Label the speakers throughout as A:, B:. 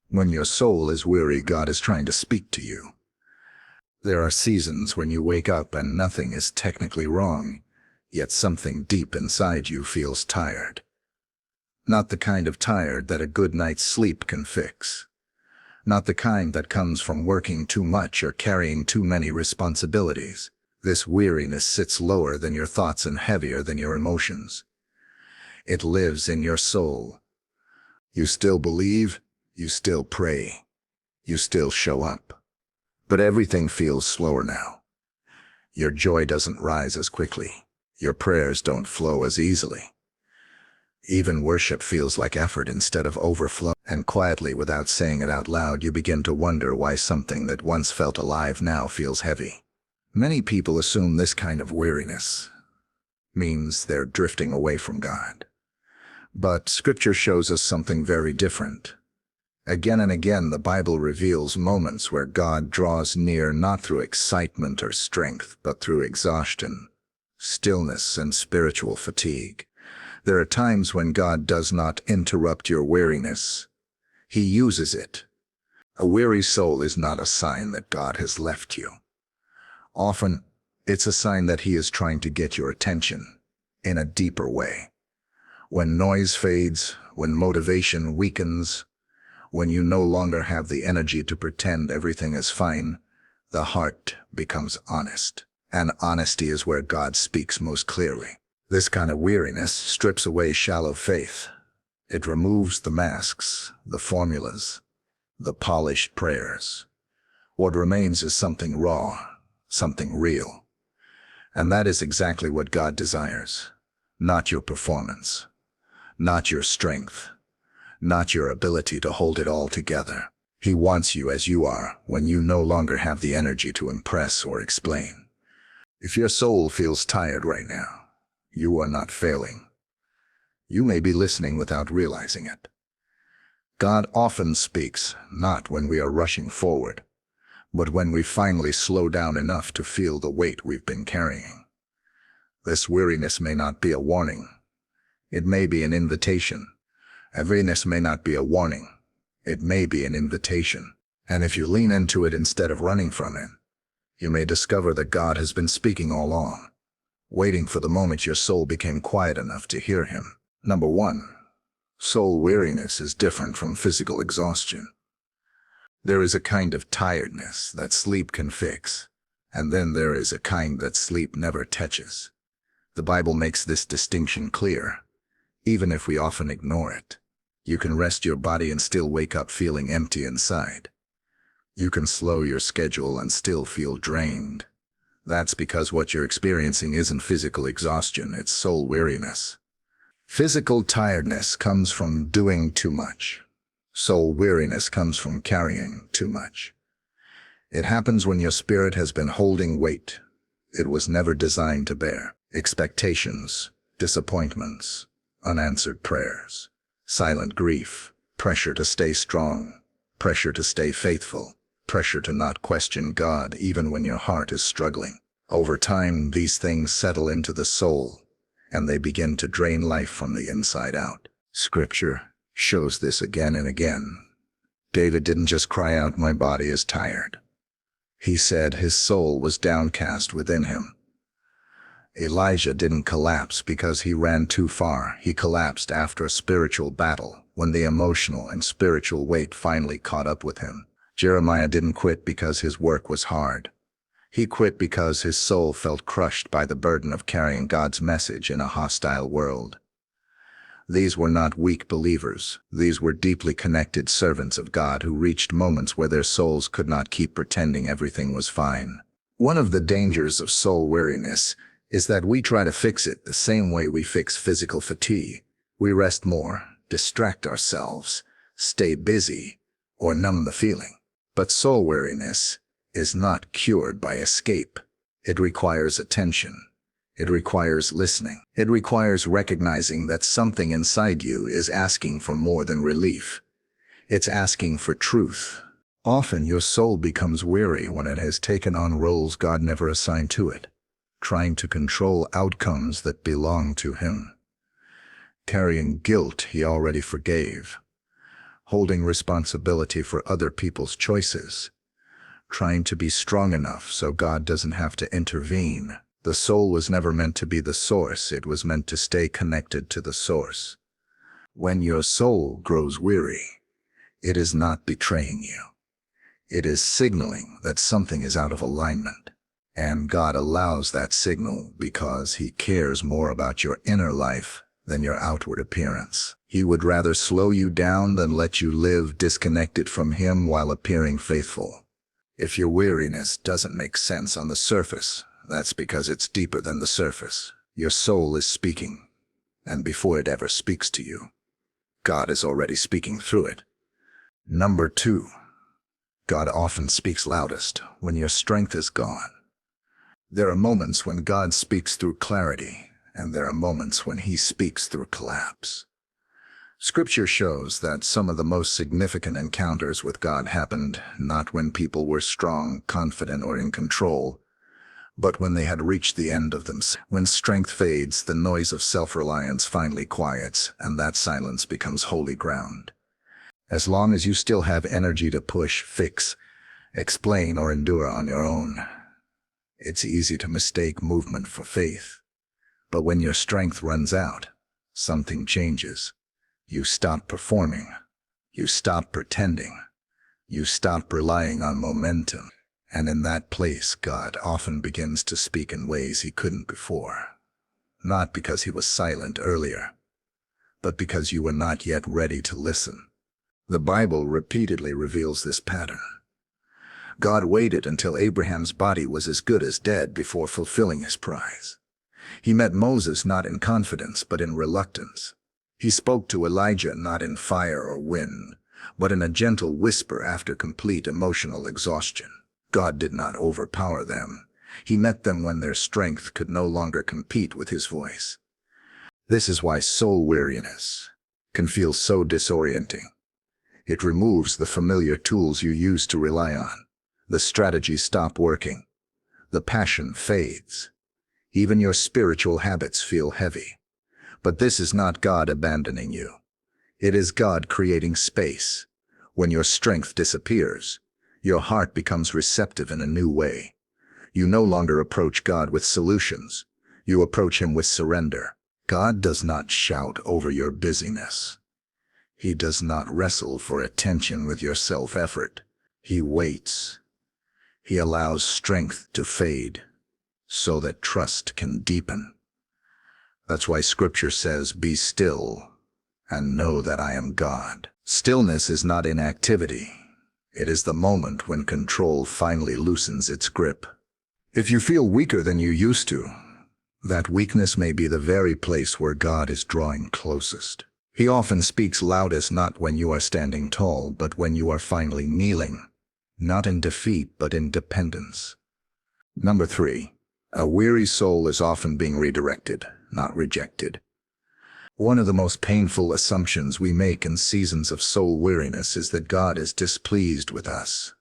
A: When your soul is weary, God is trying to speak to you. There are seasons when you wake up and nothing is technically wrong, yet something deep inside you feels tired. Not the kind of tired that a good night's sleep can fix. Not the kind that comes from working too much or carrying too many responsibilities. This weariness sits lower than your thoughts and heavier than your emotions. It lives in your soul. You still believe, you still pray, you still show up. But everything feels slower now. Your joy doesn't rise as quickly. Your prayers don't flow as easily. Even worship feels like effort instead of overflow. And quietly, without saying it out loud, you begin to wonder why something that once felt alive now feels heavy. Many people assume this kind of weariness means they're drifting away from God. But Scripture shows us something very different. Again and again, the Bible reveals moments where God draws near not through excitement or strength, but through exhaustion, stillness, and spiritual fatigue. There are times when God does not interrupt your weariness. He uses it. A weary soul is not a sign that God has left you. Often, it's a sign that He is trying to get your attention in a deeper way. When noise fades, when motivation weakens, when you no longer have the energy to pretend everything is fine, the heart becomes honest. And honesty is where God speaks most clearly. This kind of weariness strips away shallow faith. It removes the masks, the formulas, the polished prayers. What remains is something raw, something real. And that is exactly what God desires. Not your performance, not your strength, not your ability to hold it all together. He wants you as you are when you no longer have the energy to impress or explain. If your soul feels tired right now, you are not failing. You may be listening without realizing it. God often speaks not when we are rushing forward, but when we finally slow down enough to feel the weight we've been carrying. This weariness may not be a warning. It may be an invitation. Weariness may not be a warning. It may be an invitation. And if you lean into it instead of running from it, you may discover that God has been speaking all along, waiting for the moment your soul became quiet enough to hear Him. Number 1. Soul weariness is different from physical exhaustion. There is a kind of tiredness that sleep can fix, and then there is a kind that sleep never touches. The Bible makes this distinction clear, even if we often ignore it. You can rest your body and still wake up feeling empty inside. You can slow your schedule and still feel drained. That's because what you're experiencing isn't physical exhaustion, it's soul weariness. Physical tiredness comes from doing too much. Soul weariness comes from carrying too much. It happens when your spirit has been holding weight it was never designed to bear. Expectations, disappointments, unanswered prayers, silent grief, pressure to stay strong, pressure to stay faithful, pressure to not question God even when your heart is struggling. Over time, these things settle into the soul, and they begin to drain life from the inside out. Scripture shows this again and again. David didn't just cry out, "My body is tired." He said his soul was downcast within him. Elijah didn't collapse because he ran too far. He collapsed after a spiritual battle, when the emotional and spiritual weight finally caught up with him. Jeremiah didn't quit because his work was hard. He quit because his soul felt crushed by the burden of carrying God's message in a hostile world. These were not weak believers. These were deeply connected servants of God who reached moments where their souls could not keep pretending everything was fine. One of the dangers of soul weariness is that we try to fix it the same way we fix physical fatigue. We rest more, distract ourselves, stay busy, or numb the feeling. But soul weariness is not cured by escape. It requires attention. It requires listening. It requires recognizing that something inside you is asking for more than relief. It's asking for truth. Often your soul becomes weary when it has taken on roles God never assigned to it, trying to control outcomes that belong to Him, carrying guilt He already forgave, holding responsibility for other people's choices, trying to be strong enough so God doesn't have to intervene. The soul was never meant to be the source, it was meant to stay connected to the source. When your soul grows weary, it is not betraying you. It is signaling that something is out of alignment. And God allows that signal because He cares more about your inner life than your outward appearance. He would rather slow you down than let you live disconnected from Him while appearing faithful. If your weariness doesn't make sense on the surface, that's because it's deeper than the surface. Your soul is speaking, and before it ever speaks to you, God is already speaking through it. Number 2, God often speaks loudest when your strength is gone. There are moments when God speaks through clarity, and there are moments when He speaks through collapse. Scripture shows that some of the most significant encounters with God happened not when people were strong, confident, or in control, but when they had reached the end of themselves. When strength fades, the noise of self-reliance finally quiets, and that silence becomes holy ground. As long as you still have energy to push, fix, explain, or endure on your own, it's easy to mistake movement for faith. But when your strength runs out, something changes. You stop performing. You stop pretending. You stop relying on momentum. And in that place, God often begins to speak in ways He couldn't before. Not because He was silent earlier, but because you were not yet ready to listen. The Bible repeatedly reveals this pattern. God waited until Abraham's body was as good as dead before fulfilling His prize. He met Moses not in confidence, but in reluctance. He spoke to Elijah not in fire or wind, but in a gentle whisper after complete emotional exhaustion. God did not overpower them. He met them when their strength could no longer compete with His voice. This is why soul weariness can feel so disorienting. It removes the familiar tools you used to rely on. The strategies stop working. The passion fades. Even your spiritual habits feel heavy. But this is not God abandoning you. It is God creating space. When your strength disappears, your heart becomes receptive in a new way. You no longer approach God with solutions. You approach Him with surrender. God does not shout over your busyness. He does not wrestle for attention with your self-effort. He waits. He allows strength to fade so that trust can deepen. That's why Scripture says, "Be still and know that I am God." Stillness is not inactivity. It is the moment when control finally loosens its grip. If you feel weaker than you used to, that weakness may be the very place where God is drawing closest. He often speaks loudest not when you are standing tall, but when you are finally kneeling, not in defeat, but in dependence. Number 3, a weary soul is often being redirected, not rejected. One of the most painful assumptions we make in seasons of soul weariness is that God is displeased with us.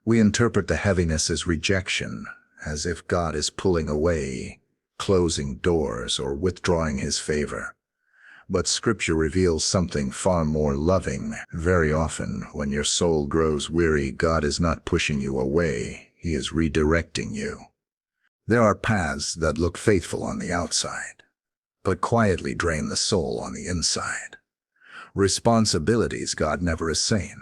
A: We interpret the heaviness as rejection, as if God is pulling away, closing doors, or withdrawing His favor. But Scripture reveals something far more loving. Very often, when your soul grows weary, God is not pushing you away. He is redirecting you. There are paths that look faithful on the outside, but quietly drain the soul on the inside. Responsibilities God never assigns.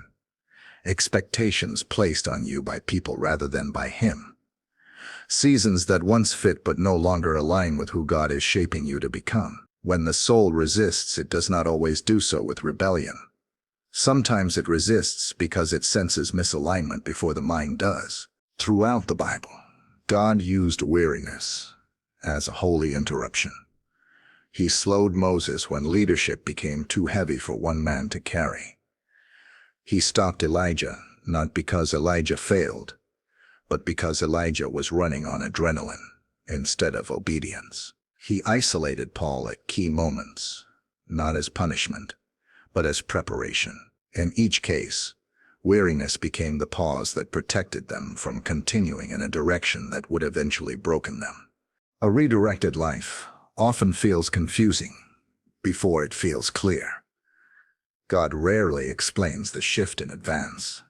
A: Expectations placed on you by people rather than by Him. Seasons that once fit but no longer align with who God is shaping you to become. When the soul resists, it does not always do so with rebellion. Sometimes it resists because it senses misalignment before the mind does. Throughout the Bible, God used weariness as a holy interruption. He slowed Moses when leadership became too heavy for one man to carry. He stopped Elijah, not because Elijah failed, but because Elijah was running on adrenaline instead of obedience. He isolated Paul at key moments, not as punishment, but as preparation. In each case, weariness became the pause that protected them from continuing in a direction that would eventually broken them. A redirected life often feels confusing before it feels clear. God rarely explains the shift in advance.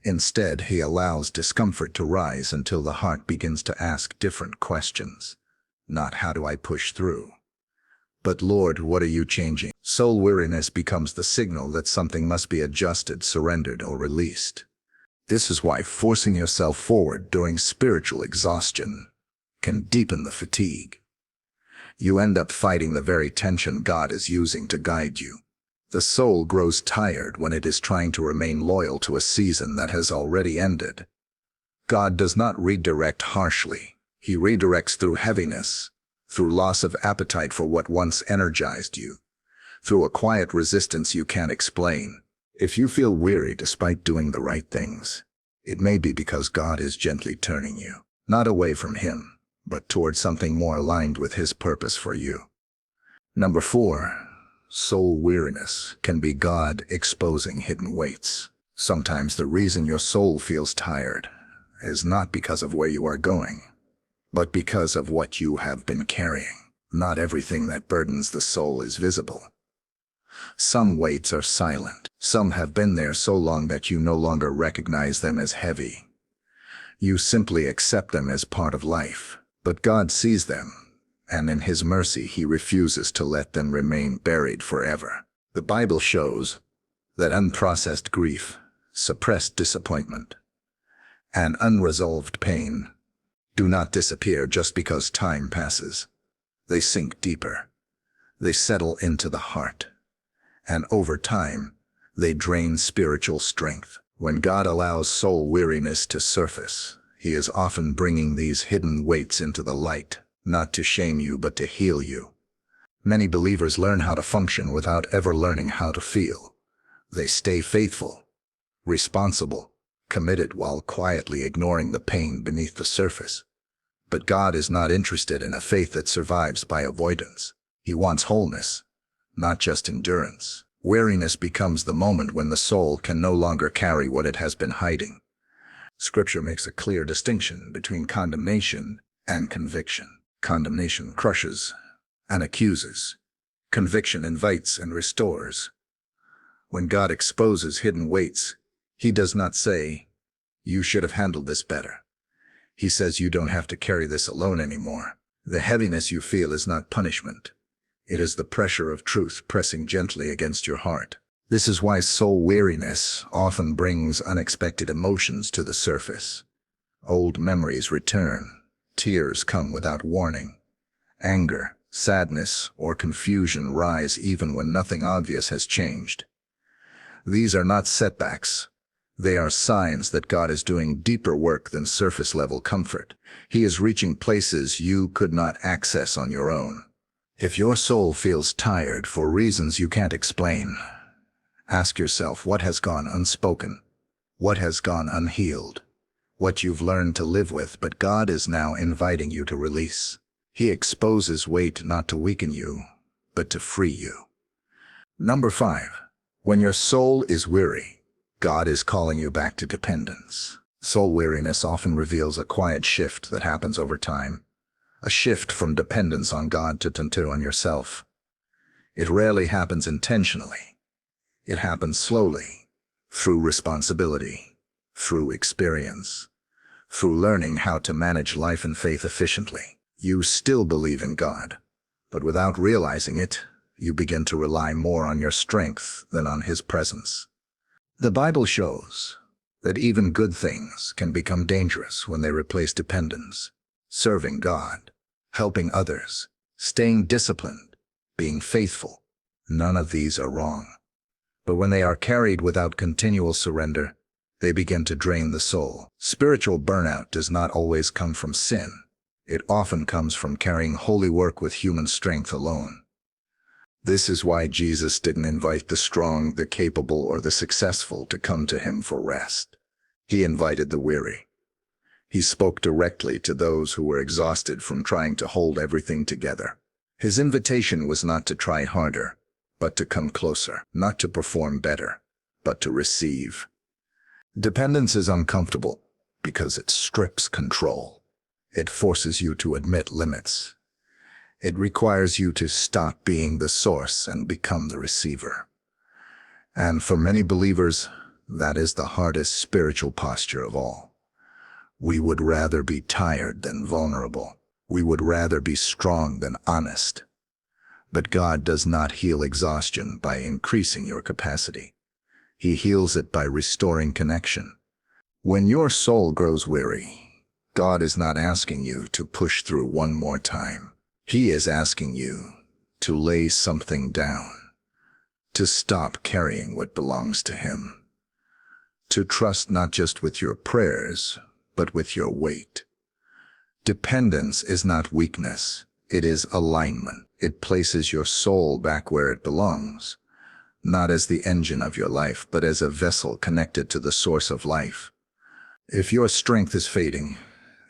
A: Instead, he allows discomfort to rise until the heart begins to ask different questions. Not how do I push through, but Lord, what are you changing? Soul weariness becomes the signal that something must be adjusted, surrendered, or released. This is why forcing yourself forward during spiritual exhaustion can deepen the fatigue. You end up fighting the very tension God is using to guide you. The soul grows tired when it is trying to remain loyal to a season that has already ended. God does not redirect harshly. He redirects through heaviness, through loss of appetite for what once energized you, through a quiet resistance you can't explain. If you feel weary despite doing the right things, it may be because God is gently turning you, not away from Him, but toward something more aligned with His purpose for you. Number 4. Soul weariness can be God exposing hidden weights. Sometimes the reason your soul feels tired is not because of where you are going, but because of what you have been carrying. Not everything that burdens the soul is visible. Some weights are silent. Some have been there so long that you no longer recognize them as heavy. You simply accept them as part of life. But God sees them, and in His mercy He refuses to let them remain buried forever. The Bible shows that unprocessed grief, suppressed disappointment, and unresolved pain do not disappear just because time passes. They sink deeper. They settle into the heart. And over time, they drain spiritual strength. When God allows soul weariness to surface, He is often bringing these hidden weights into the light, not to shame you but to heal you. Many believers learn how to function without ever learning how to feel. They stay faithful, responsible, committed while quietly ignoring the pain beneath the surface. But God is not interested in a faith that survives by avoidance. He wants wholeness, not just endurance. Weariness becomes the moment when the soul can no longer carry what it has been hiding. Scripture makes a clear distinction between condemnation and conviction. Condemnation crushes and accuses. Conviction invites and restores. When God exposes hidden weights, He does not say, "You should have handled this better." He says, "You don't have to carry this alone anymore." The heaviness you feel is not punishment. It is the pressure of truth pressing gently against your heart. This is why soul weariness often brings unexpected emotions to the surface. Old memories return. Tears come without warning. Anger, sadness, or confusion rise even when nothing obvious has changed. These are not setbacks. They are signs that God is doing deeper work than surface-level comfort. He is reaching places you could not access on your own. If your soul feels tired for reasons you can't explain, ask yourself what has gone unspoken, what has gone unhealed, what you've learned to live with but God is now inviting you to release. He exposes weight not to weaken you, but to free you. Number 5. When your soul is weary, God is calling you back to dependence. Soul weariness often reveals a quiet shift that happens over time. A shift from dependence on God to on yourself. It rarely happens intentionally. It happens slowly, through responsibility, through experience, through learning how to manage life and faith efficiently. You still believe in God, but without realizing it, you begin to rely more on your strength than on His presence. The Bible shows that even good things can become dangerous when they replace dependence. Serving God, helping others, staying disciplined, being faithful, none of these are wrong. But when they are carried without continual surrender, they begin to drain the soul. Spiritual burnout does not always come from sin. It often comes from carrying holy work with human strength alone. This is why Jesus didn't invite the strong, the capable, or the successful to come to Him for rest. He invited the weary. He spoke directly to those who were exhausted from trying to hold everything together. His invitation was not to try harder, but to come closer, not to perform better, but to receive. Dependence is uncomfortable because it strips control. It forces you to admit limits. It requires you to stop being the source and become the receiver. And for many believers, that is the hardest spiritual posture of all. We would rather be tired than vulnerable. We would rather be strong than honest. But God does not heal exhaustion by increasing your capacity. He heals it by restoring connection. When your soul grows weary, God is not asking you to push through one more time. He is asking you to lay something down, to stop carrying what belongs to Him, to trust not just with your prayers, but with your weight. Dependence is not weakness, it is alignment. It places your soul back where it belongs, not as the engine of your life, but as a vessel connected to the source of life. If your strength is fading,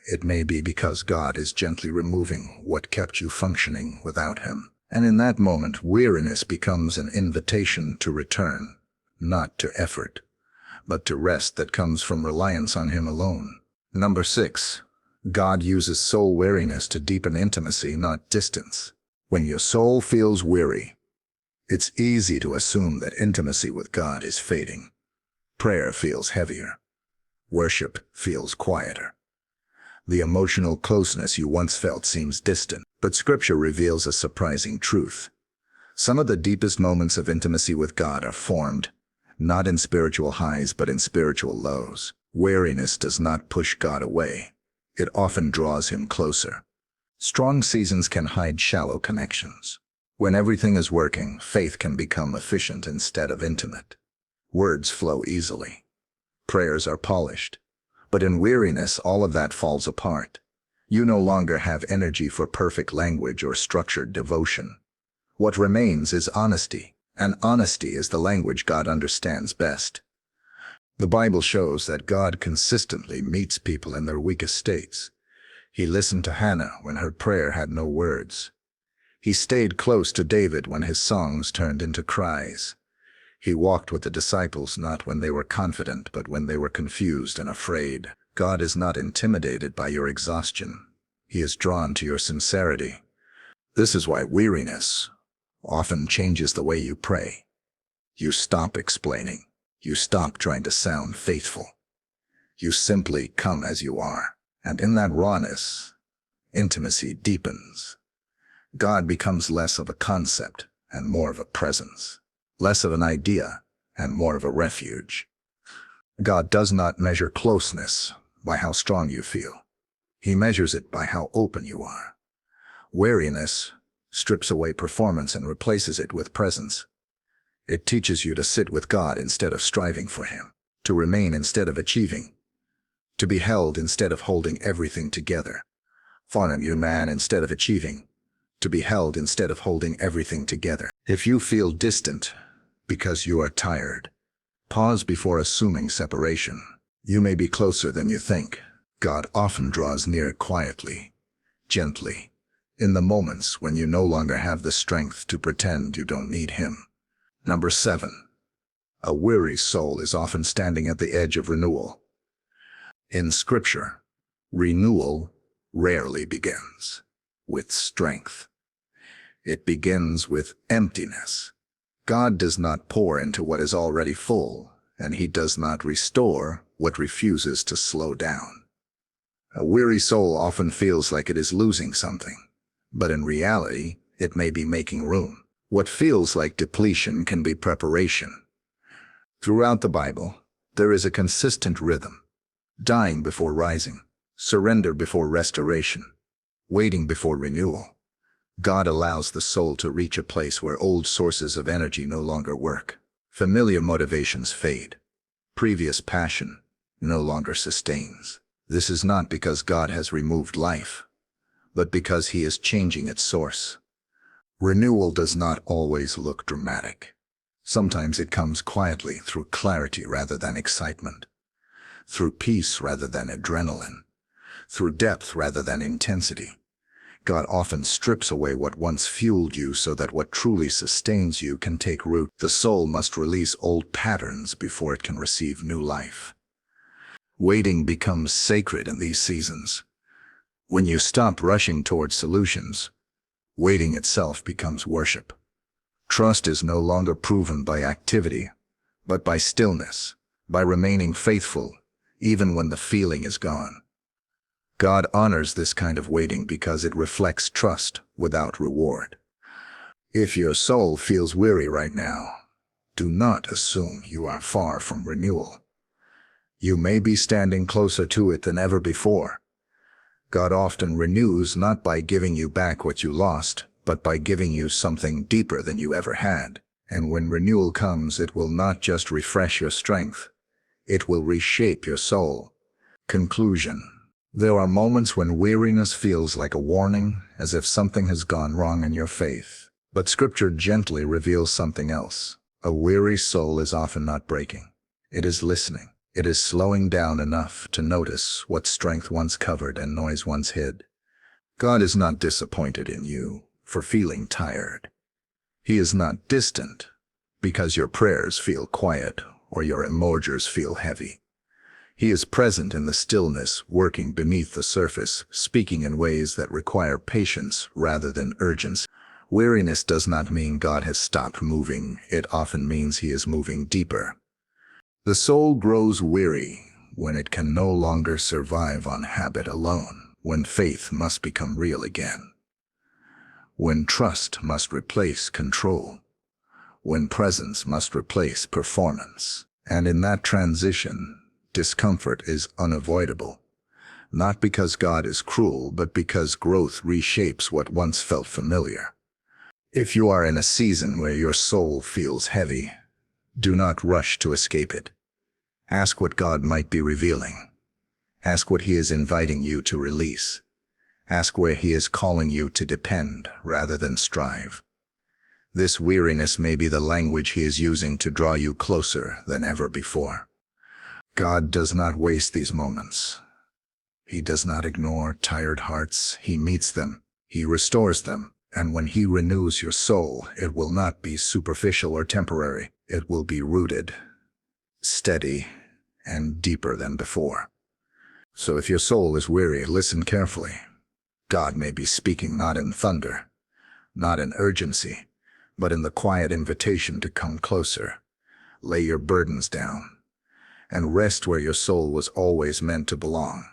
A: it may be because God is gently removing what kept you functioning without Him. And in that moment, weariness becomes an invitation to return, not to effort, but to rest that comes from reliance on Him alone. Number 6. God uses soul weariness to deepen intimacy, not distance. When your soul feels weary, it's easy to assume that intimacy with God is fading. Prayer feels heavier. Worship feels quieter. The emotional closeness you once felt seems distant. But Scripture reveals a surprising truth. Some of the deepest moments of intimacy with God are formed, not in spiritual highs, but in spiritual lows. Weariness does not push God away. It often draws Him closer. Strong seasons can hide shallow connections. When everything is working, faith can become efficient instead of intimate. Words flow easily. Prayers are polished. But in weariness, all of that falls apart. You no longer have energy for perfect language or structured devotion. What remains is honesty, and honesty is the language God understands best. The Bible shows that God consistently meets people in their weakest states. He listened to Hannah when her prayer had no words. He stayed close to David when his songs turned into cries. He walked with the disciples not when they were confident, but when they were confused and afraid. God is not intimidated by your exhaustion. He is drawn to your sincerity. This is why weariness often changes the way you pray. You stop explaining. You stop trying to sound faithful. You simply come as you are. And in that rawness, intimacy deepens. God becomes less of a concept and more of a presence, less of an idea and more of a refuge. God does not measure closeness by how strong you feel. He measures it by how open you are. Weariness strips away performance and replaces it with presence. It teaches you to sit with God instead of striving for Him, to remain instead of achieving, to be held instead of holding everything together. Follow you, man, instead of achieving, to be held instead of holding everything together. If you feel distant because you are tired, pause before assuming separation. You may be closer than you think. God often draws near quietly, gently, in the moments when you no longer have the strength to pretend you don't need Him. Number 7. A weary soul is often standing at the edge of renewal. In Scripture, renewal rarely begins with strength. It begins with emptiness. God does not pour into what is already full, and He does not restore what refuses to slow down. A weary soul often feels like it is losing something, but in reality, it may be making room. What feels like depletion can be preparation. Throughout the Bible, there is a consistent rhythm: dying before rising, surrender before restoration, waiting before renewal. God allows the soul to reach a place where old sources of energy no longer work. Familiar motivations fade. Previous passion no longer sustains. This is not because God has removed life, but because He is changing its source. Renewal does not always look dramatic. Sometimes it comes quietly, through clarity rather than excitement, through peace rather than adrenaline, through depth rather than intensity. God often strips away what once fueled you so that what truly sustains you can take root. The soul must release old patterns before it can receive new life. Waiting becomes sacred in these seasons. When you stop rushing towards solutions, waiting itself becomes worship. Trust is no longer proven by activity, but by stillness, by remaining faithful, even when the feeling is gone. God honors this kind of waiting because it reflects trust without reward. If your soul feels weary right now, do not assume you are far from renewal. You may be standing closer to it than ever before. God often renews not by giving you back what you lost, but by giving you something deeper than you ever had. And when renewal comes, it will not just refresh your strength, it will reshape your soul. Conclusion. There are moments when weariness feels like a warning, as if something has gone wrong in your faith. But Scripture gently reveals something else. A weary soul is often not breaking. It is listening. It is slowing down enough to notice what strength once covered and noise once hid. God is not disappointed in you for feeling tired. He is not distant because your prayers feel quiet or your emotions feel heavy. He is present in the stillness, working beneath the surface, speaking in ways that require patience rather than urgency. Weariness does not mean God has stopped moving. It often means He is moving deeper. The soul grows weary when it can no longer survive on habit alone, when faith must become real again, when trust must replace control, when presence must replace performance. And in that transition, discomfort is unavoidable, not because God is cruel, but because growth reshapes what once felt familiar. If you are in a season where your soul feels heavy, do not rush to escape it. Ask what God might be revealing. Ask what He is inviting you to release. Ask where He is calling you to depend rather than strive. This weariness may be the language He is using to draw you closer than ever before. God does not waste these moments. He does not ignore tired hearts. He meets them. He restores them. And when He renews your soul, it will not be superficial or temporary. It will be rooted, steady, and deeper than before. So if your soul is weary, listen carefully. God may be speaking not in thunder, not in urgency, but in the quiet invitation to come closer. Lay your burdens down and rest where your soul was always meant to belong.